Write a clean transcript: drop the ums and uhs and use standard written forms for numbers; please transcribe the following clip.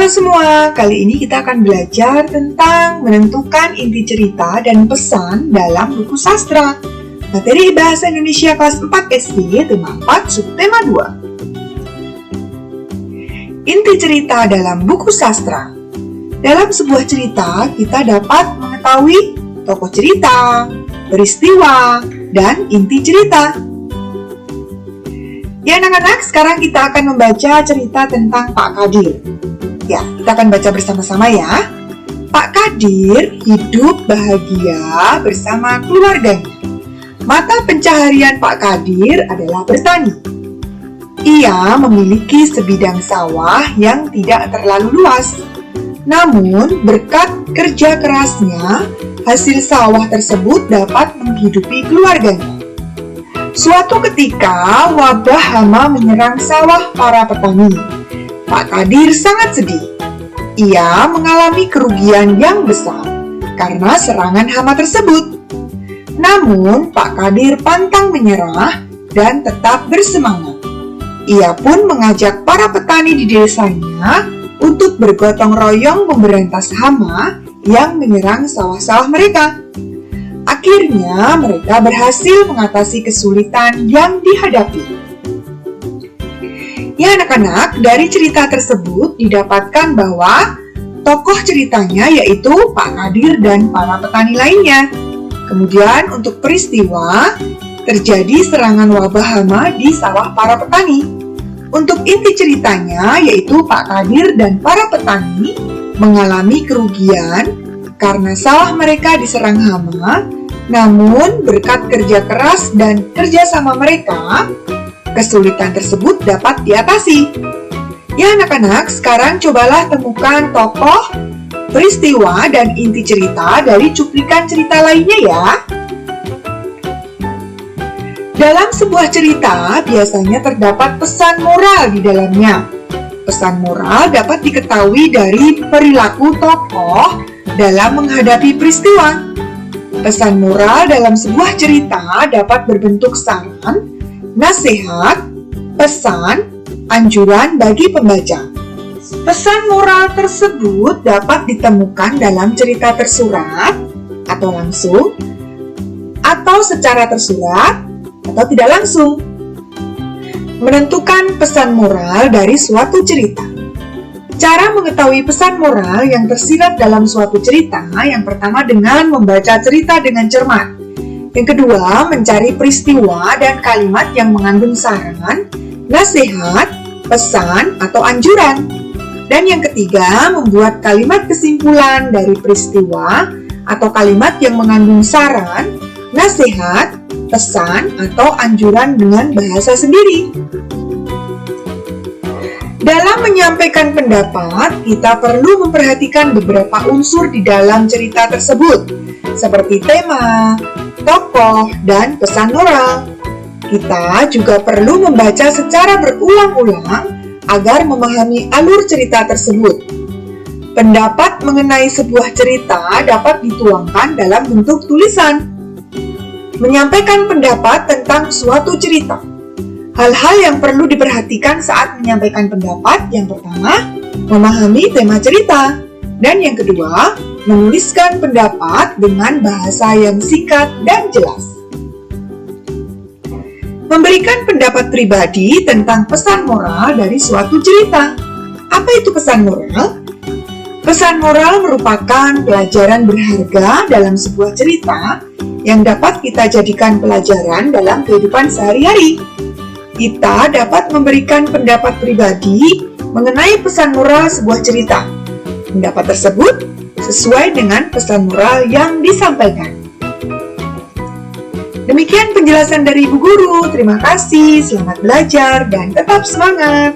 Halo semua, kali ini kita akan belajar tentang menentukan inti cerita dan pesan dalam buku sastra. Materi Bahasa Indonesia kelas 4 SD, tema 4, subtema 2. Inti cerita dalam buku sastra. Dalam sebuah cerita, kita dapat mengetahui tokoh cerita, peristiwa, dan inti cerita. Ya anak-anak, sekarang kita akan membaca cerita tentang Pak Kadir. Ya, kita akan baca bersama-sama ya. Pak Kadir hidup bahagia bersama keluarganya. Mata pencaharian Pak Kadir adalah bertani. Ia memiliki sebidang sawah yang tidak terlalu luas. Namun, berkat kerja kerasnya, hasil sawah tersebut dapat menghidupi keluarganya. Suatu ketika, wabah hama menyerang sawah para petani. Pak Kadir sangat sedih. Ia mengalami kerugian yang besar karena serangan hama tersebut. Namun, Pak Kadir pantang menyerah dan tetap bersemangat. Ia pun mengajak para petani di desanya untuk bergotong royong memberantas hama yang menyerang sawah-sawah mereka. Akhirnya, mereka berhasil mengatasi kesulitan yang dihadapi. Ya anak-anak, dari cerita tersebut didapatkan bahwa tokoh ceritanya yaitu Pak Kadir dan para petani lainnya. Kemudian untuk peristiwa, terjadi serangan wabah hama di sawah para petani. Untuk inti ceritanya yaitu Pak Kadir dan para petani mengalami kerugian karena sawah mereka diserang hama, namun berkat kerja keras dan kerjasama mereka, kesulitan tersebut dapat diatasi. Ya anak-anak, sekarang cobalah temukan tokoh, peristiwa, dan inti cerita dari cuplikan cerita lainnya ya. Dalam sebuah cerita, biasanya terdapat pesan moral di dalamnya. Pesan moral dapat diketahui dari perilaku tokoh dalam menghadapi peristiwa. Pesan moral dalam sebuah cerita dapat berbentuk saran, nasihat, pesan, anjuran bagi pembaca. Pesan moral tersebut dapat ditemukan dalam cerita tersurat atau langsung, atau secara tersurat atau tidak langsung. Menentukan pesan moral dari suatu cerita. Cara mengetahui pesan moral yang tersirat dalam suatu cerita, yang pertama dengan membaca cerita dengan cermat. Yang kedua, mencari peristiwa dan kalimat yang mengandung saran, nasihat, pesan, atau anjuran. Dan yang ketiga, membuat kalimat kesimpulan dari peristiwa atau kalimat yang mengandung saran, nasihat, pesan, atau anjuran dengan bahasa sendiri. Dalam menyampaikan pendapat, kita perlu memperhatikan beberapa unsur di dalam cerita tersebut, seperti tema, tokoh, dan pesan moral. Kita juga perlu membaca secara berulang-ulang agar memahami alur cerita tersebut. Pendapat mengenai sebuah cerita dapat dituangkan dalam bentuk tulisan. Menyampaikan pendapat tentang suatu cerita. Hal-hal yang perlu diperhatikan saat menyampaikan pendapat, yang pertama, memahami tema cerita. Dan yang kedua, menuliskan pendapat dengan bahasa yang singkat dan jelas. Memberikan pendapat pribadi tentang pesan moral dari suatu cerita. Apa itu pesan moral? Pesan moral merupakan pelajaran berharga dalam sebuah cerita yang dapat kita jadikan pelajaran dalam kehidupan sehari-hari. Kita dapat memberikan pendapat pribadi mengenai pesan moral sebuah cerita. Pendapat tersebut sesuai dengan pesan moral yang disampaikan. Demikian penjelasan dari Ibu Guru. Terima kasih, selamat belajar, dan tetap semangat!